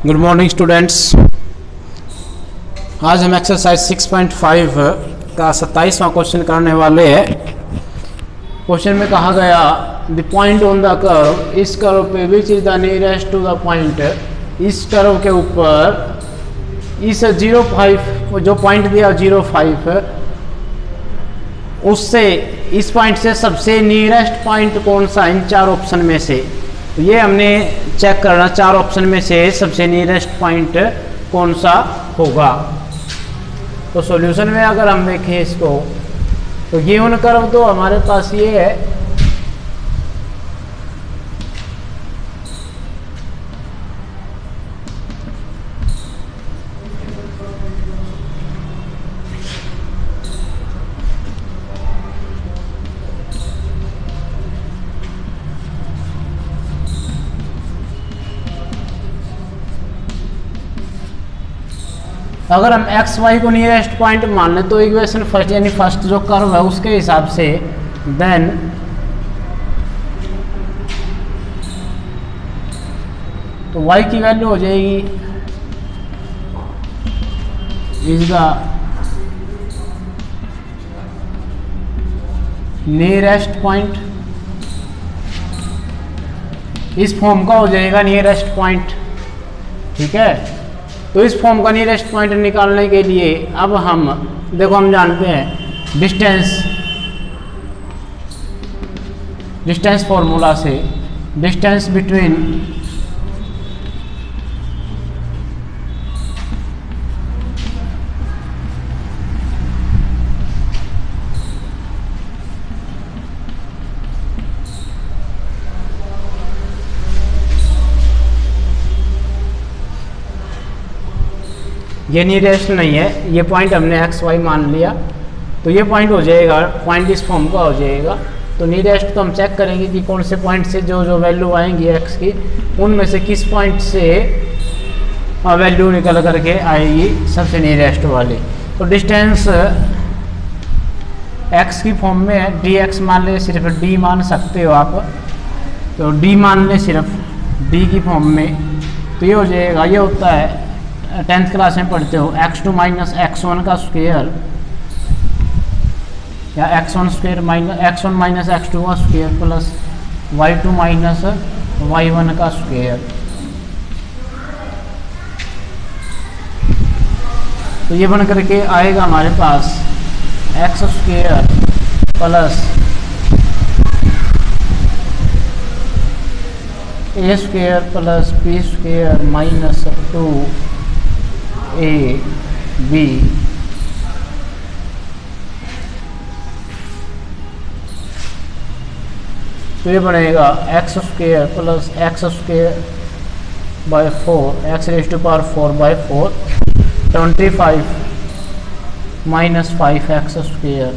Good morning students. आज हम exercise 6.5 का 27वां क्वेश्चन करने वाले हैं। क्वेश्चन में कहा गया the point on the curve, इस कर्व पे which is the nearest to the point, इस कर्व के ऊपर इस 0.5 जो पॉइंट दिया 0.5 उससे इस पॉइंट से सबसे नियरेस्ट पॉइंट कौन सा इन चार ऑप्शन में से। तो ये हमने चेक करना चार ऑप्शन में से सबसे नियरेस्ट पॉइंट कौन सा होगा। तो सॉल्यूशन में अगर हम देखें इसको तो गिवन कर्व तो हमारे पास ये है, अगर हम एक्स वाई को नियरेस्ट पॉइंट मान लें तो इक्वेशन फर्स्ट यानी फर्स्ट जो कर्व है उसके हिसाब से देन तो y की वैल्यू हो जाएगी इज द नियरेस्ट पॉइंट, इस फॉर्म का हो जाएगा नियरेस्ट पॉइंट। ठीक है, तो इस फॉर्म का नियरेस्ट पॉइंट निकालने के लिए अब हम देखो हम जानते हैं डिस्टेंस फॉर्मूला से डिस्टेंस बिटवीन ये नियरेस्ट नहीं है, ये पॉइंट हमने एक्स वाई मान लिया तो ये पॉइंट हो जाएगा, पॉइंट इस फॉर्म का हो जाएगा। तो नियरेस्ट तो हम चेक करेंगे कि कौन से पॉइंट से जो जो वैल्यू आएंगी एक्स की उनमें से किस पॉइंट से वैल्यू निकल करके आएगी सबसे नियरेस्ट वाली। तो डिस्टेंस एक्स की फॉर्म में है, डी एक्स मान ले, सिर्फ डी मान सकते हो आप, तो डी मान ले सिर्फ डी की फॉर्म में। तो ये हो जाएगा, ये होता है 10th क्लास में पढ़ते हो x2 माइनस x1 का स्क्वायर या x1 square minus x1 minus x2 का square plus y2 minus y1 का स्क्वायर। तो ये बन करके आएगा हमारे पास x square plus a square plus b square minus 2ab। तो ये बनेगा x square plus x square by 4 x raise to power 4 by 4 25 minus 5 x square.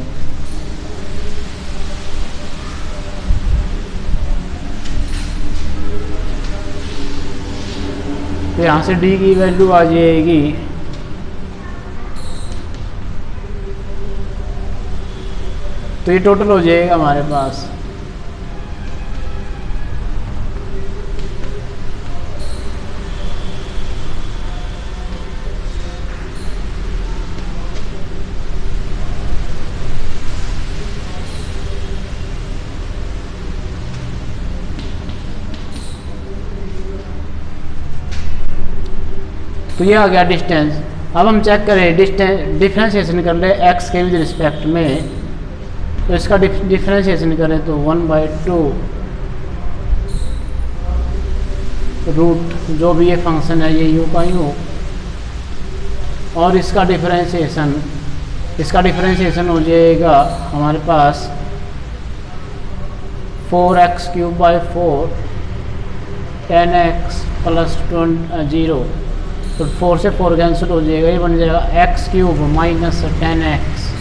तो यहाँ से d की वैल्यू आ जाएगी तो ये टोटल हो जाएगा हमारे पास तो ये आ गया डिस्टेंस। अब हम चेक करें डिफरेंशिएशन कर ले x के विद रिस्पेक्ट में, तो इसका डिफरेंशिएशन करें तो 1/2 रूट जो भी ये फंक्शन है ये u का u, और इसका डिफरेंशिएशन हो जाएगा हमारे पास 4x³ 4 10x प्लस 0। तो 4 से 4 कैंसिल हो जाएगा, ये बन जाएगा x³ minus 10x।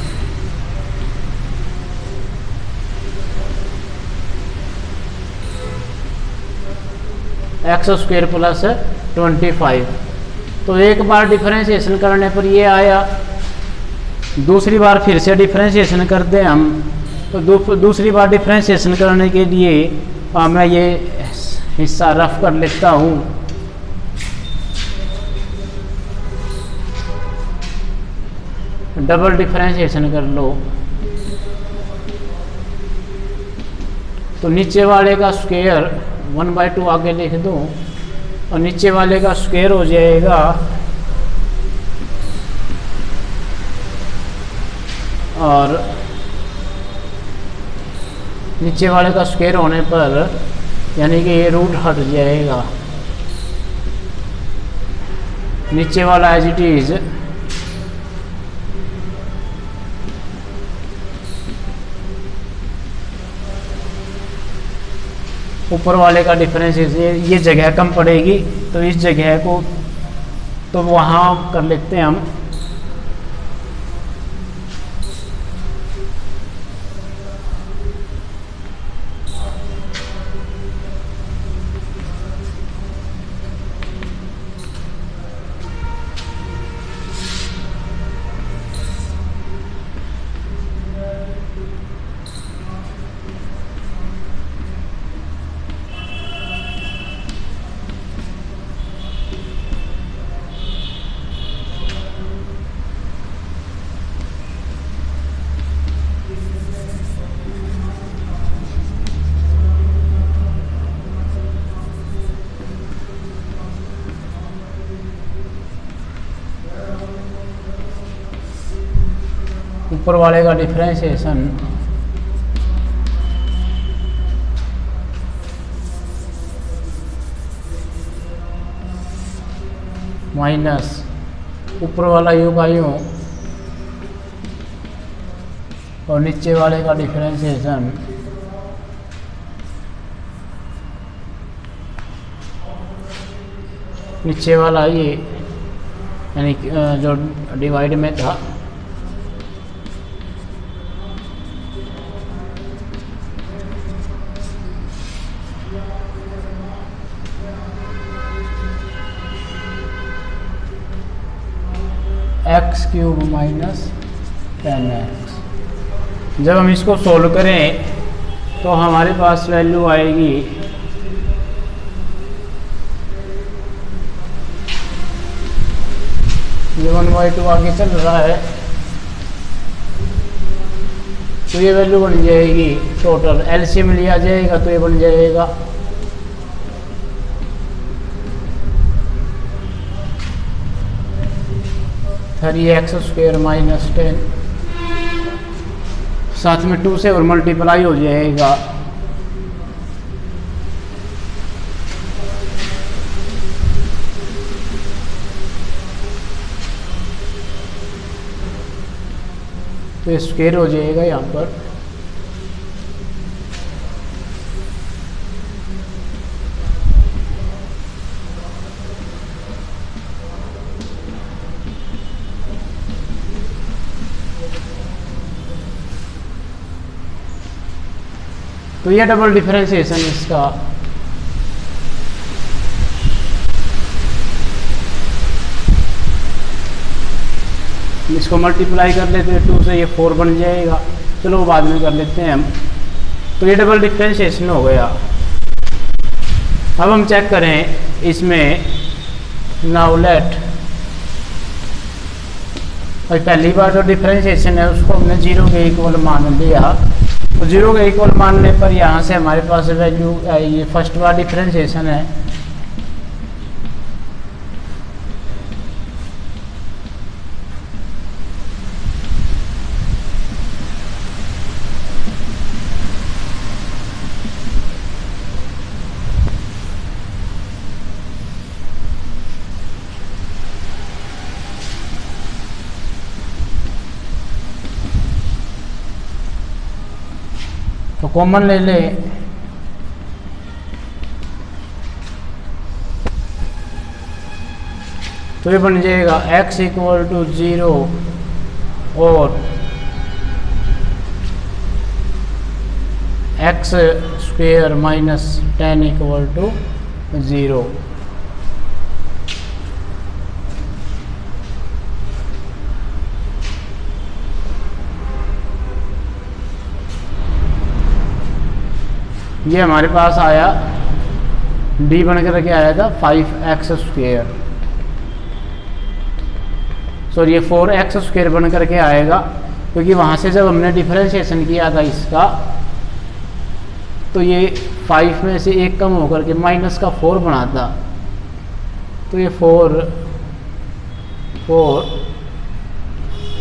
X square plus 25। तो एक बार डिफरेंशिएशन करने पर ये आया, दूसरी बार फिर से डिफरेंशिएशन करते हैं हम। तो दूसरी बार डिफरेंशिएशन करने के लिए मैं ये हिस्सा रफ कर लेता हूँ। डबल डिफरेंशिएशन कर लो तो नीचे वाले का स्क्वायर 1/2 आगे लिख दूँ और नीचे वाले का स्क्वायर हो जाएगा और नीचे वाले का स्क्वायर होने पर यानी कि ये रूट हट जाएगा, नीचे वाला एज इट इज ऊपर वाले का डिफरेंस ये जगह कम पड़ेगी तो इस जगह को तो वहाँ कर लेते हैं हम। ऊपर वाले का डिफरेंशिएशन माइनस ऊपर वाला यू का यू और नीचे वाले का डिफरेंशिएशन नीचे वाला ये यानी जो डिवाइड में था x³ माइनस 10x। जब हम इसको सोल्व करें तो हमारे पास वैल्यू आएगी ये 1/2 आगे चल रहा है तो ये वैल्यू बन जाएगी टोटल, एलसीएम लिया जाएगा तो ये बन जाएगा 3x² माइनस 10, साथ में 2 से और मल्टीप्लाई हो जाएगा तो स्क्वायर हो जाएगा यहाँ पर। तो ये डबल डिफरेंशिएशन इसका इसको मल्टीप्लाई कर लेते हैं 2 से ये 4 बन जाएगा, चलो वो बाद में कर लेते हैं हम। तो ये डबल डिफरेंशिएशन हो गया। अब हम चेक करें इसमें नाउ लेट और पहली बार जो डिफरेंशिएशन है उसको हमने 0 के इक्वल मान लिया तो 0 के इक्वल मानने पर यहाँ से हमारे पास वैल्यू ये फर्स्ट वाला डिफरेंशिएशन है तो कॉमन ले ले तो ये बन जाएगा x = 0 और x² माइनस 10 = 0। ये हमारे पास आया d बन कर के आया था 5x²। सॉरी ये 4x² बन करके आएगा, क्योंकि वहाँ से जब हमने डिफरेंशिएशन किया था इसका तो ये 5 में से 1 कम होकर के -4 बना था। तो ये 4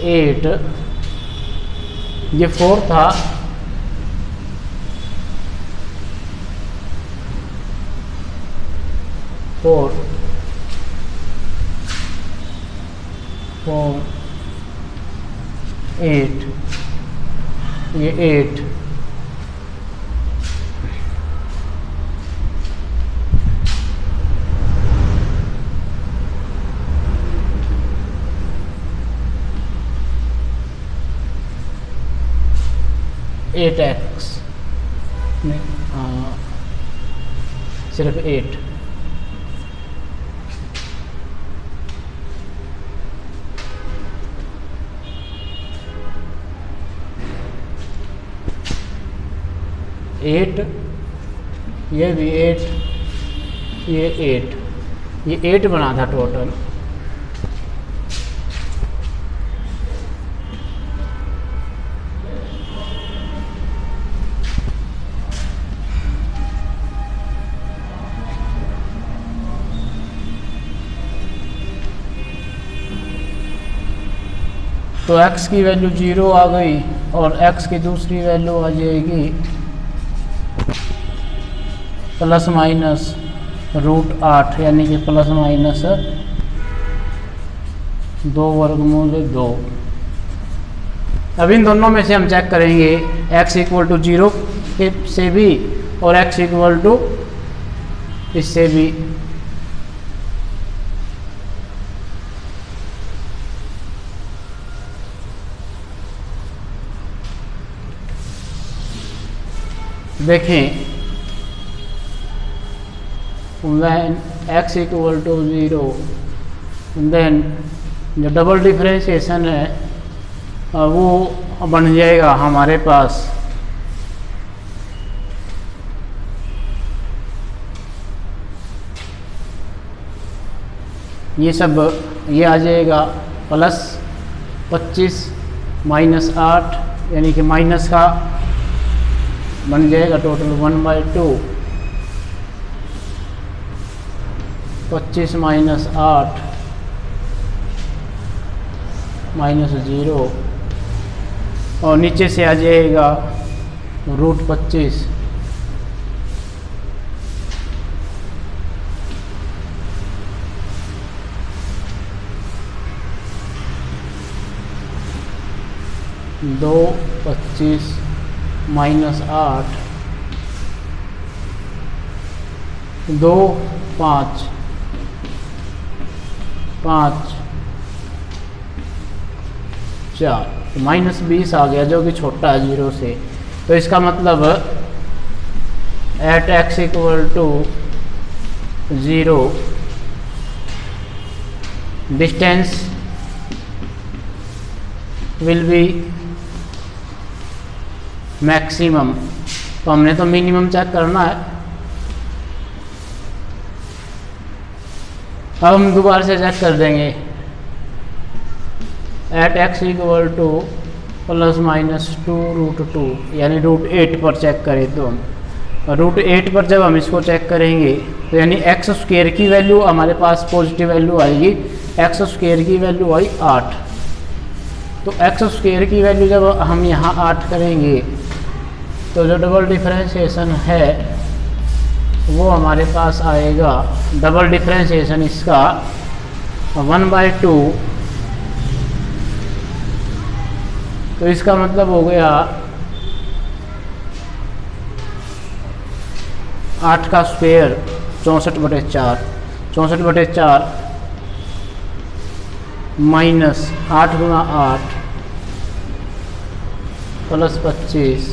8 ये 4 था, फोर 8 ये 8 8x सिर्फ 8 8 ये भी 8 ये 8 ये 8 बना था टोटल। तो x की वैल्यू 0 आ गई और x की दूसरी वैल्यू आ जाएगी ±√8 यानी कि ±2√2। अब इन दोनों में से हम चेक करेंगे x = 0 से भी और x = इससे भी। देखें when x = 0 देन जो डबल डिफरेंशिएशन है वो बन जाएगा हमारे पास ये सब ये आ जाएगा +25 -8 यानी कि माइनस का बन जाएगा टोटल 1/2 25 - 8 -0 और नीचे से आ जाएगा √25 2 25 -8 2 5 5 4 -20 आ गया जो कि छोटा है 0 से। तो इसका मतलब at x = 0 distance will be maximum. तो हमने तो मिनिमम चेक करना है। अब हम दोबारा से चेक कर देंगे at x = ±2√2 यानी √8 पर चेक करें तो हम √8 पर जब हम इसको चेक करेंगे तो यानी x² की वैल्यू हमारे पास पॉजिटिव वैल्यू आएगी। x² की वैल्यू आई 8। तो x² की वैल्यू जब हम यहाँ 8 करेंगे तो जो डबल डिफरेंशिएशन है वो हमारे पास आएगा। डबल डिफरेंशिएशन इसका 1/2। तो इसका मतलब हो गया 8 का स्क्वायर 64/4 64/4 -8 × 8 +25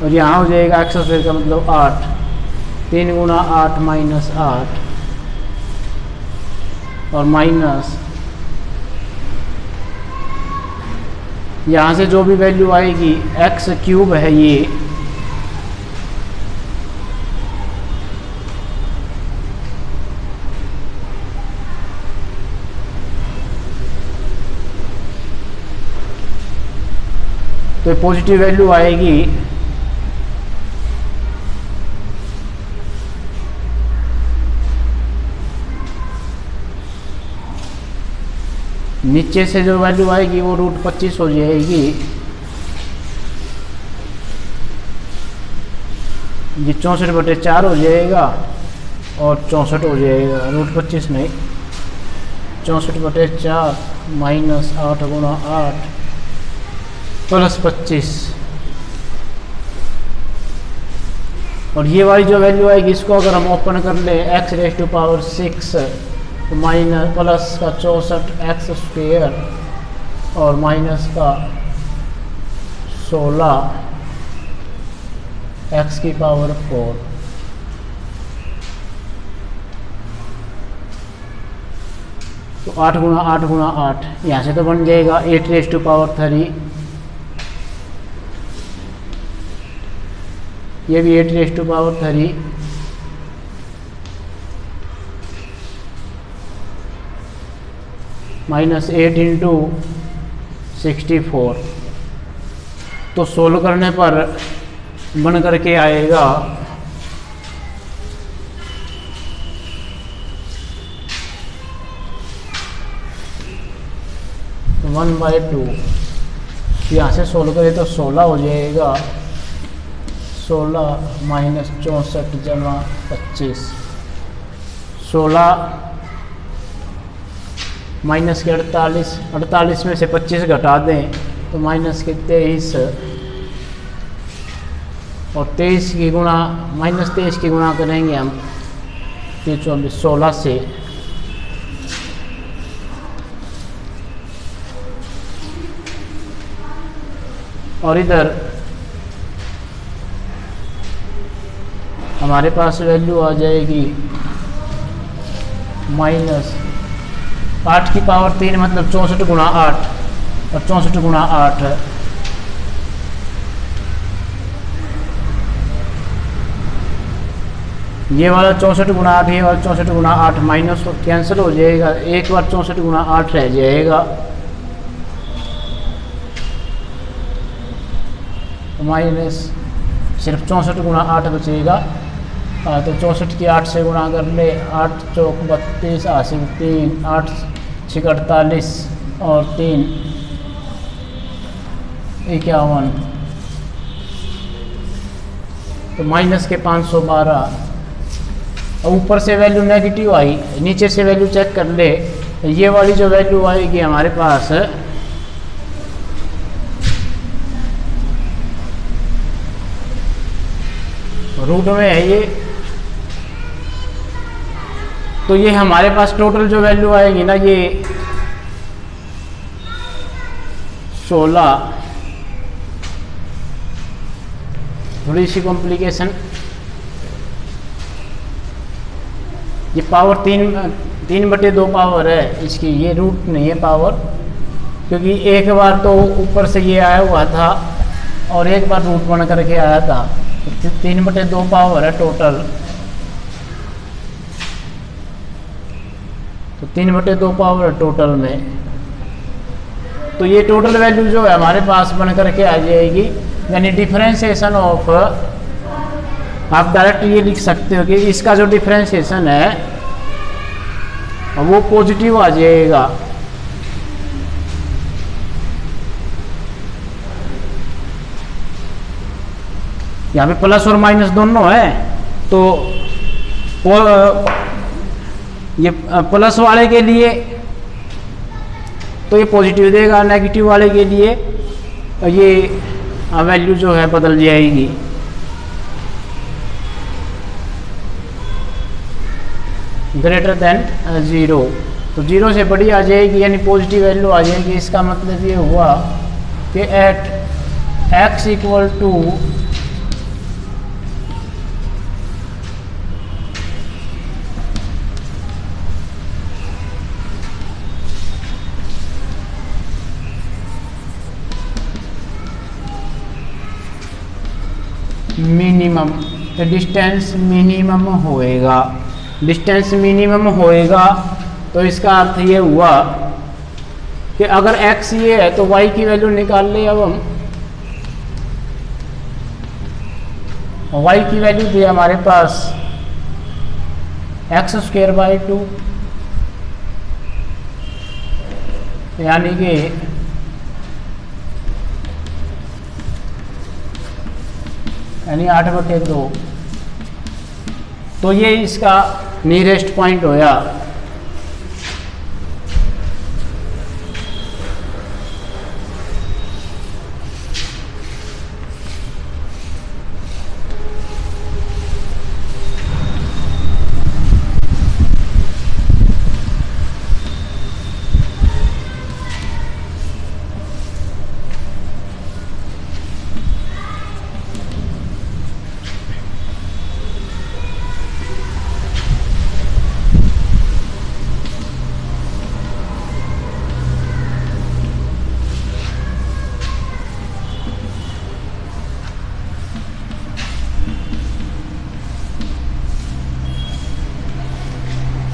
और यहाँ हो जाएगा x² का मतलब 8 3 × 8 -8 और माइनस यहाँ से जो भी वैल्यू आएगी x³ है ये तो पॉजिटिव वैल्यू आएगी नीचे से जो वैल्यू आएगी वो √25 हो जाएगी। ये 64/4 हो जाएगा और 64 हो जाएगा, √25 नहीं, 64/4 माइनस 8 गुणा 8 प्लस 25। और ये वाली जो वैल्यू आएगी इसको अगर हम ओपन कर लें x⁶ तो माइनस प्लस का 64x² और माइनस का 16x⁴। तो 8 गुणा 8 गुणा 8 यहाँ से तो बन जाएगा 8⁻3। ये भी 8⁻3 माइनस 8 इंटू 64। तो सोल्व करने पर बन करके आएगा 1/2। यहाँ से सोल्व करें तो 16 हो जाएगा, 16 माइनस 64 जमा 25, 16 माइनस के 48 में से 25 घटा दें तो माइनस के 23 और 23 की गुणा माइनस 23 की गुणा करेंगे हम 24 16 से। और इधर हमारे पास वैल्यू आ जाएगी माइनस 8 की पावर 3 मतलब 64 गुणा 8 और 64 गुणा 8 ये वाला 64 गुणा 8, ये वाला 64 गुणा 8 माइनस कैंसिल हो जाएगा, एक बार 64 गुणा 8 रह जाएगा, माइनस सिर्फ 64 गुणा 8 बचेगा। तो 64 की 8 से गुणा कर ले, 8 चौक 32 80 3 8 6 48 और 3 51। तो माइनस के 512। ऊपर से वैल्यू नेगेटिव आई, नीचे से वैल्यू चेक कर ले। ये वाली जो वैल्यू आएगी हमारे पास रूट में है ये, तो ये हमारे पास टोटल जो वैल्यू आएगी ना ये 16। थोड़ी सी कॉम्प्लिकेशन, ये पावर 3/2 पावर है इसकी, ये रूट नहीं है पावर, क्योंकि एक बार तो ऊपर से ये आया हुआ था और एक बार रूट बन करके आया था। 3/2 पावर है टोटल, तो 3/2 पावर है टोटल में। तो ये टोटल वैल्यू जो है हमारे पास बन करके आ जाएगी, यानी डिफरेंशिएशन ऑफ, आप डायरेक्ट ये लिख सकते हो कि इसका जो डिफरेंशिएशन है वो पॉजिटिव आ जाएगा। यहाँ पे प्लस और माइनस दोनों है, तो ये प्लस वाले के लिए तो ये पॉजिटिव देगा, नेगेटिव वाले के लिए ये वैल्यू जो है बदल जाएगी। ग्रेटर देन 0, तो 0 से बड़ी आ जाएगी यानी पॉजिटिव वैल्यू आ जाएगी। इसका मतलब ये हुआ कि at x equal to minimum, तो डिस्टेंस मिनिमम होएगा। डिस्टेंस मिनिमम होएगा तो इसका अर्थ ये हुआ कि अगर x ये है तो y की वैल्यू निकाल ले। अब हम और y की वैल्यू दी हमारे पास x²/2, यानी कि यानी 8/2। तो ये इसका नियरेस्ट पॉइंट होया।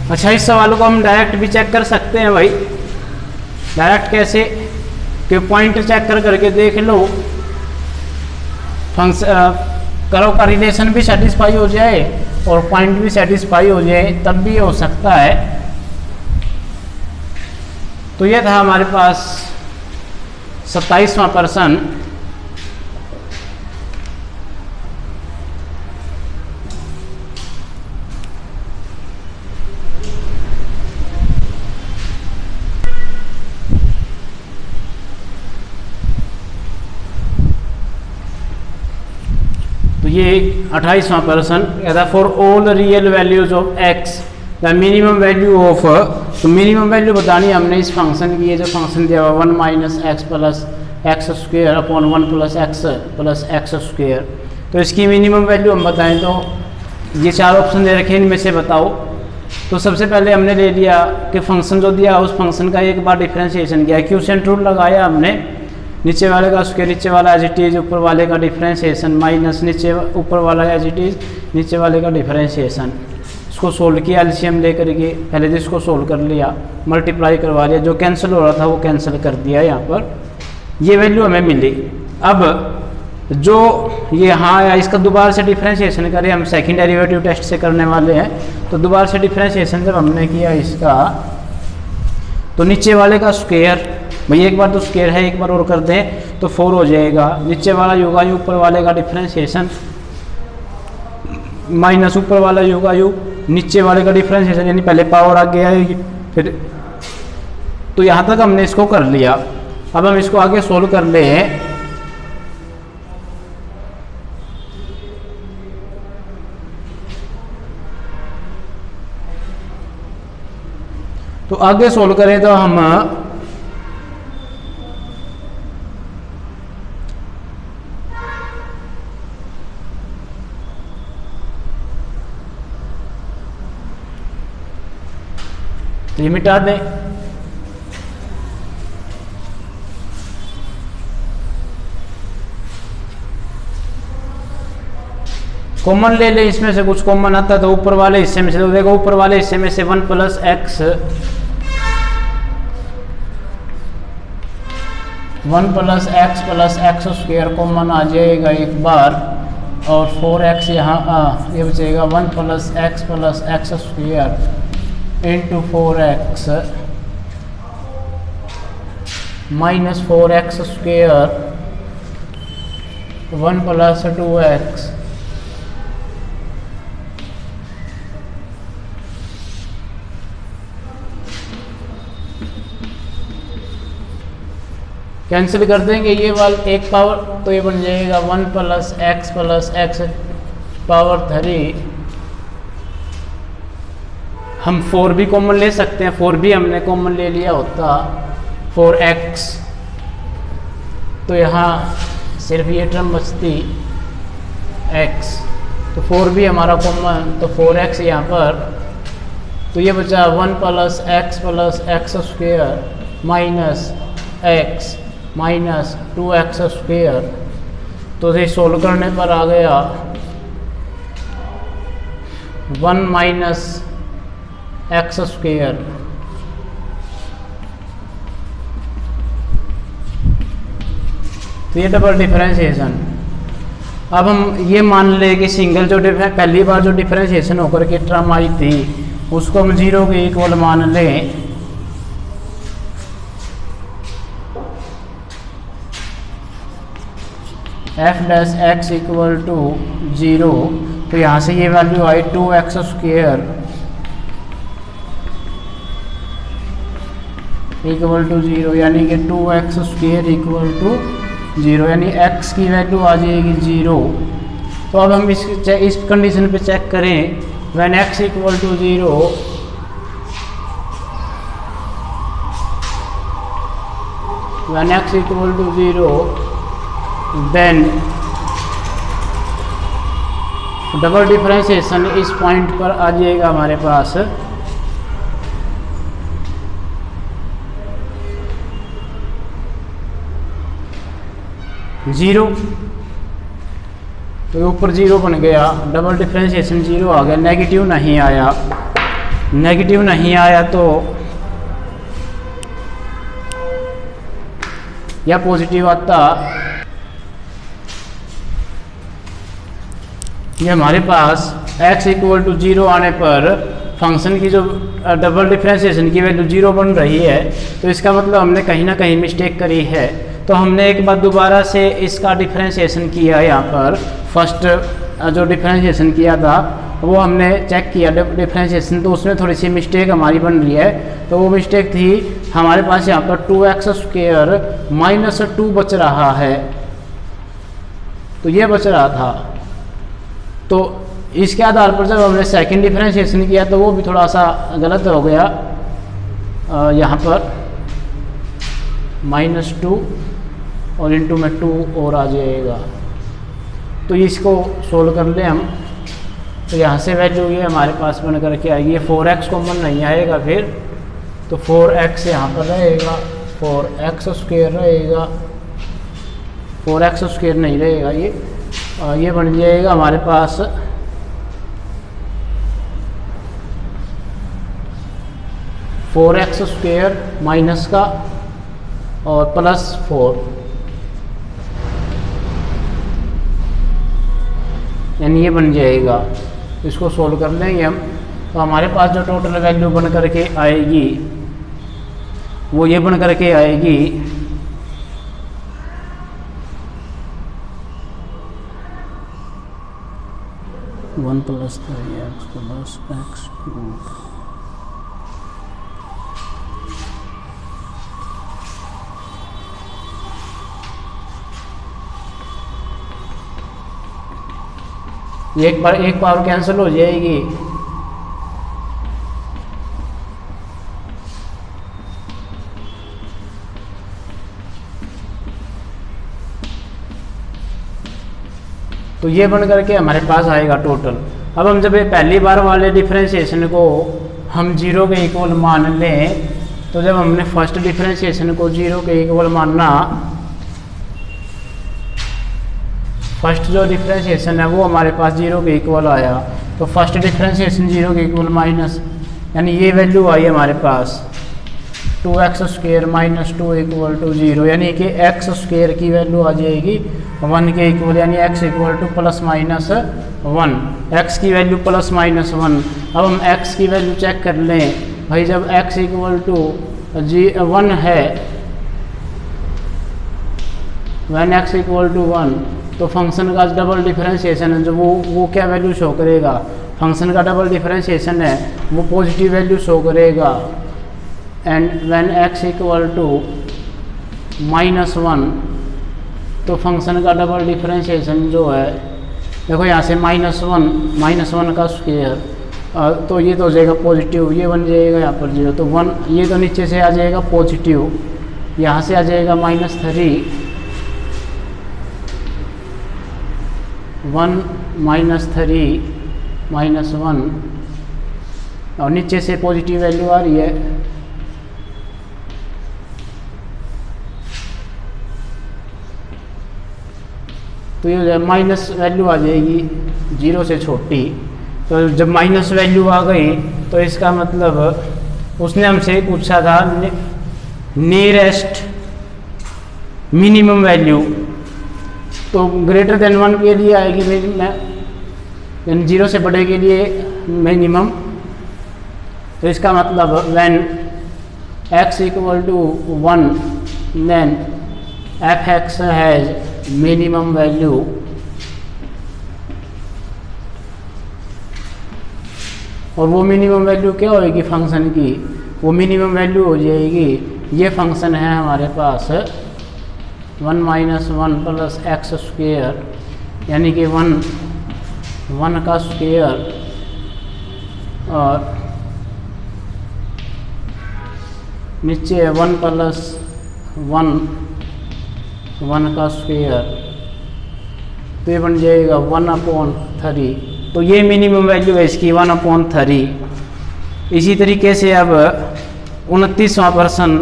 अच्छा, इस सवाल को हम डायरेक्ट भी चेक कर सकते हैं भाई। डायरेक्ट कैसे कि पॉइंट चेक करके देख लो, करो का रिलेशन भी सेटिस्फाई हो जाए और पॉइंट भी सेटिस्फाई हो जाए, तब भी हो सकता है। तो ये था हमारे पास 27वां प्रश्न। तो ये 28वां प्रश्न, for all real values of x the minimum value of, तो मिनिमम वैल्यू बतानी हमने इस फंक्शन की। ये जो फंक्शन दिया हुआ 1 - x + x² upon 1 + x + x², तो इसकी मिनिमम वैल्यू हम बताएं तो ये 4 ऑप्शन दे रखे हैं, इनमें से बताओ। तो सबसे पहले हमने ले लिया कि फंक्शन जो दिया उस फंक्शन का एक बार डिफरेंशिएशन किया, क्वोशिएंट रूल लगाया हमने, नीचे वाले का स्क्वायर, नीचे वाला एज इट इज, ऊपर वाले का डिफरेंशिएशन माइनस नीचे ऊपर वाला एज इट इज, नीचे वाले का डिफरेंशिएशन। इसको सोल्व किया एलसीएम लेकर के, पहले तो इसको सोल्व कर लिया, मल्टीप्लाई करवा लिया, जो कैंसिल हो रहा था वो कैंसिल कर दिया। यहाँ पर ये वैल्यू हमें मिली। अब जो ये हाँ या इसका दोबारा से डिफरेंशिएशन करें, हम सेकंड डेरिवेटिव टेस्ट से करने वाले हैं। तो दोबारा से डिफरेंशिएशन जब हमने किया इसका, तो नीचे वाले का स्क्वायर, भाई एक बार तो स्क्वायर है, एक बार और कर दें तो 4 हो जाएगा। नीचे वाला योगा यू, ऊपर वाले का डिफरेंशिएशन माइनस ऊपर वाला योगा यू, नीचे वाले का डिफरेंशिएशन, यानी पहले पावर आ गया है फिर। तो यहाँ तक हमने इसको कर लिया। अब हम इसको आगे सोल्व कर ले हैं। तो आगे सोल्व करें तो हम ये मिटा दें। कॉमन ले लें, इसमें से कुछ कॉमन आता है तो ऊपर वाले हिस्से में से, तो देखो ऊपर वाले हिस्से में से 1 + x 1 + x + x² कॉमन आ जाएगा एक बार, और 4x यहाँ ये बचेगा 1 + x + x² into 4x minus 4x² 1 + 2x cancel कर देंगे ये वाला एक पावर, तो ये बन जाएगा 1 + x + x⁻3। हम 4 भी कॉमन ले सकते हैं, 4 भी हमने कॉमन ले लिया होता 4x, तो यहाँ सिर्फ ये टर्म बचती x, तो 4 भी हमारा कॉमन, तो 4x यहाँ पर, तो ये बचा 1 + x + x² minus x minus 2x²। तो ये सोल्व करने पर आ गया 1 - x²। तो ये डबल डिफरेंशिएशन, अब हम ये मान ले कि सिंगल जो पहली बार जो डिफरेंशिएशन होकर के टर्म आई थी उसको हम 0 के इक्वल मान लें। F dash x equal to 0, तो यहाँ से ये वैल्यू आई 2x स्क्वायर इक्वल टू 0, यानी कि 2x स्क्वायर इक्वल टू 0, यानी x की वैल्यू आ जाएगी 0। तो अब हम इस कंडीशन पे चेक करें, when x equal to 0, when x equal to 0, then double differentiation इस पॉइंट पर आ जाएगा हमारे पास 0, तो ऊपर 0 बन गया, डबल डिफरेंशिएशन 0 आ गया, नेगेटिव नहीं आया। नेगेटिव नहीं आया तो या पॉजिटिव आता, ये हमारे पास x इक्वल टू 0 आने पर फंक्शन की जो डबल डिफरेंशिएशन की वैल्यू 0 बन रही है, तो इसका मतलब हमने कहीं ना कहीं मिस्टेक करी है। तो हमने एक बार दोबारा से इसका डिफरेंशिएशन किया, यहाँ पर फर्स्ट जो डिफरेंशिएशन किया था वो हमने चेक किया डिफरेंशिएशन, तो उसमें थोड़ी सी मिस्टेक हमारी बन रही है। तो वो मिस्टेक थी हमारे पास यहाँ पर 2x स्क्वायर माइनस 2 बच रहा है, तो ये बच रहा था। तो इसके आधार पर जब हमने सेकंड डिफरेंशिएशन किया तो वो भी थोड़ा सा गलत हो गया, यहाँ पर -2 और इंटू में 2 और आ जाएगा। तो इसको सोल्व कर लें हम, तो यहाँ से वैल्यू ये हमारे पास बन करके आएगी, ये 4x कॉमन नहीं आएगा फिर, तो 4x यहाँ पर रहेगा, 4x स्क्वायर रहेगा, 4x स्क्वायर नहीं रहेगा, ये बन जाएगा हमारे पास 4x स्क्वायर माइनस का और +4, यानी ये बन जाएगा। इसको सोल्व कर लेंगे हम, तो हमारे पास जो टोटल वैल्यू बन करके आएगी वो ये बन करके आएगी 1 + 3x + x²। एक पावर कैंसिल हो जाएगी, तो ये बन करके हमारे पास आएगा टोटल। अब हम जब ये पहली बार वाले डिफरेंशिएशन को हम 0 के इक्वल मान लें, तो जब हमने फर्स्ट डिफरेंशिएशन को 0 के इक्वल माना, फर्स्ट जो डिफरेंशिएशन है वो हमारे पास 0 के इक्वल आया, तो फर्स्ट डिफरेंशिएशन 0 के इक्वल माइनस, यानी ये वैल्यू आई हमारे पास 2x स्क्वायर -2 इक्वल टू 0, यानी कि x स्क्वायर की वैल्यू आ जाएगी 1 के इक्वल, यानी x इक्वल टू ±1, x की वैल्यू ±1। अब हम x की वैल्यू चेक कर लें भाई, जब x इक्वल टू 1 है, व्हेन x इक्वल टू 1, तो फंक्शन का डबल डिफरेंशिएशन है जो वो क्या वैल्यू शो करेगा, फंक्शन का डबल डिफरेंशिएशन है वो पॉजिटिव वैल्यू शो करेगा। And when x equal to -1, तो फंक्शन का डबल डिफरेंशिएशन जो है, देखो यहाँ से -1 का स्क्वायर, तो ये तो हो जाएगा पॉजिटिव, ये बन जाएगा यहाँ पर 0, तो 1, ये तो नीचे से आ जाएगा पॉजिटिव, यहाँ से आ जाएगा -3, 1 -3 -1, और नीचे से पॉजिटिव वैल्यू आ रही है, तो ये माइनस वैल्यू आ जाएगी 0 से छोटी। तो जब माइनस वैल्यू आ गई तो इसका मतलब उसने हमसे पूछा था नियरेस्ट मिनिमम वैल्यू, तो ग्रेटर देन 1 के लिए आएगी यानी 0 से बड़े के लिए मिनिमम। तो इसका मतलब when x equal to 1 then f(x) has minimum value और वो मिनिमम वैल्यू क्या होएगी फंक्शन की, वो मिनिमम वैल्यू हो जाएगी, ये फंक्शन है हमारे पास 1 - 1 प्लस एक्स स्क्वेयर यानी कि 1 का स्क्वेयर और नीचे 1 प्लस 1 का स्क्वेयर, तो ये बन जाएगा 1/3। तो ये मिनिमम वैल्यू है इसकी 1/3। इसी तरीके से अब 29वां प्रश्न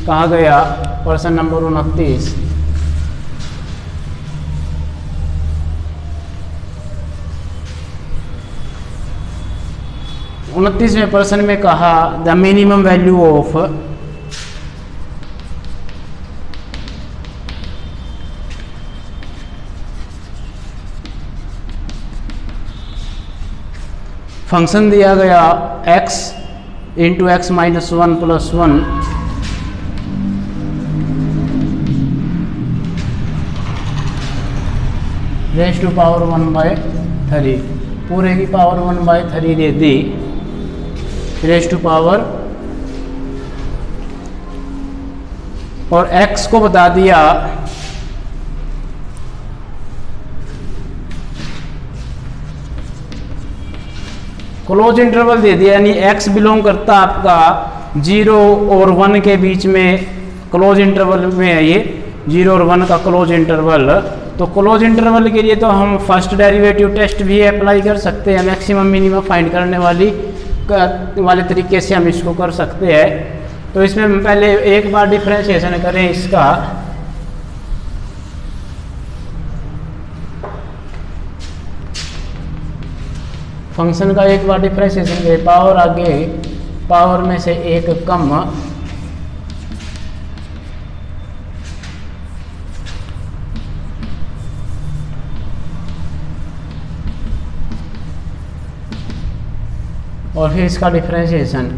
कहा गया, प्रश्न नंबर 29। उनतीसवें प्रश्न में कहा the minimum value of function दिया गया x into x minus 1 plus 1 raise to power 1/3, पूरे की पावर 1/3 दे दी रेज़ टू पावर, और x को बता दिया क्लोज इंटरवल दे दिया, यानी x बिलोंग करता आपका 0 और 1 के बीच में, क्लोज इंटरवल में है ये 0 और 1 का क्लोज इंटरवल। तो क्लोज इंटरवल के लिए तो हम फर्स्ट डेरिवेटिव टेस्ट भी अप्लाई कर सकते हैं, मैक्सिमम मिनिमम फाइंड करने वाले तरीके से हम इसको कर सकते हैं। तो इसमें हम पहले एक बार डिफरेंशिएशन करें इसका, फंक्शन का एक बार डिफरेंशिएशन करें, पावर आगे पावर में से एक कम, और फिर इसका डिफरेंशिएशन।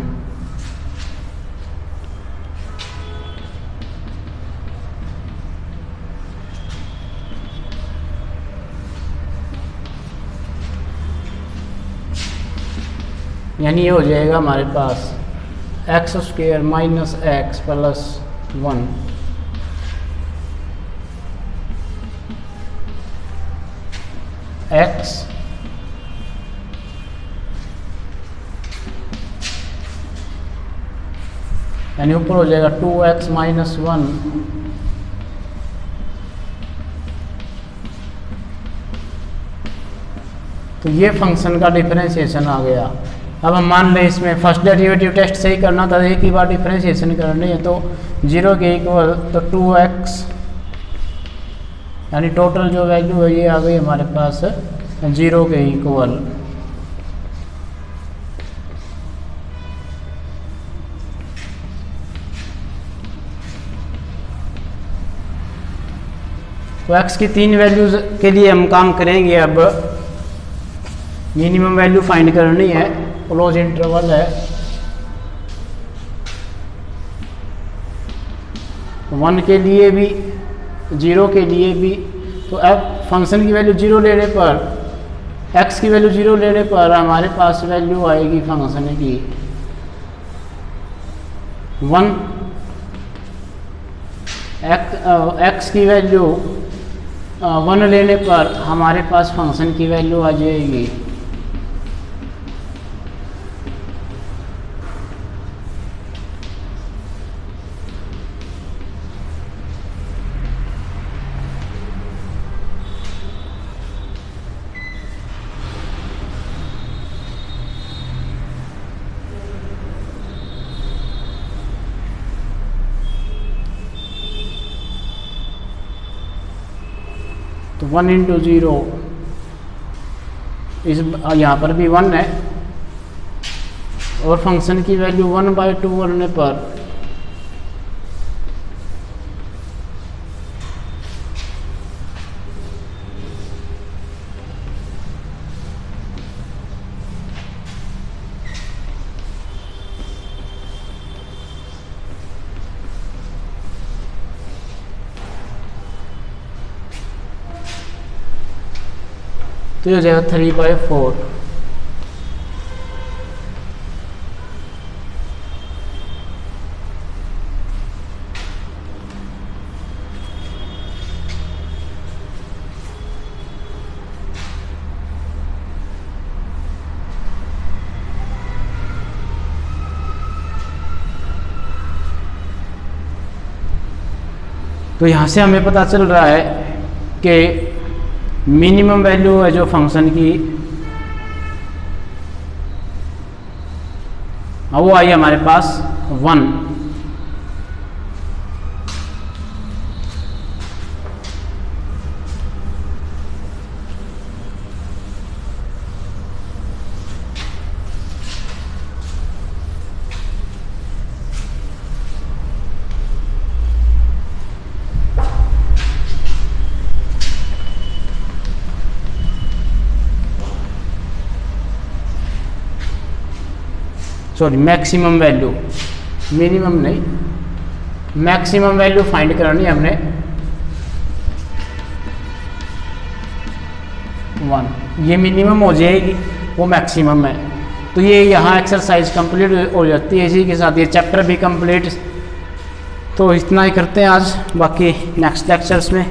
यानी ये हो जाएगा हमारे पास x² minus x plus 1 x यानी ऊपर हो जाएगा 2x माइनस 1 तो ये फंक्शन का डिफरेंशिएशन आ गया। अब हम मान लें इसमें फर्स्ट डेरिवेटिव टेस्ट सही करना था, एक ही बार डिफरेंशिएशन करनी है, तो 0 के इक्वल तो 2x यानी टोटल जो वैल्यू है ये आ गई हमारे पास 0 के इक्वल। तो x की 3 वैल्यूज के लिए हम काम करेंगे। अब मिनिमम वैल्यू फाइंड करनी है, क्लोज इंटरवल है 1 के लिए भी 0 के लिए भी। तो अब फंक्शन की वैल्यू 0 लेने पर, x की वैल्यू 0 लेने पर हमारे पास वैल्यू आएगी फंक्शन की 1, x की वैल्यू 1 लेने पर हमारे पास फंक्शन की वैल्यू आ जाएगी तो 1 × 0 इस यहाँ पर भी 1 है, और फंक्शन की वैल्यू 1/2 होने पर तो ये हो जाएगा 3/4। तो यहाँ से हमें पता चल रहा है कि मिनिमम वैल्यू है जो फंक्शन की वो आई हमारे पास 1। सॉरी, मैक्सिमम वैल्यू, मिनिमम नहीं, मैक्सिमम वैल्यू फाइंड करनी है हमने 1। ये मिनिमम हो जाएगी, वो मैक्सिमम है। तो ये यहाँ एक्सरसाइज कंप्लीट हो जाती है, इसी के साथ ये चैप्टर भी कंप्लीट। तो इतना ही करते हैं आज, बाकी नेक्स्ट लेक्चर्स में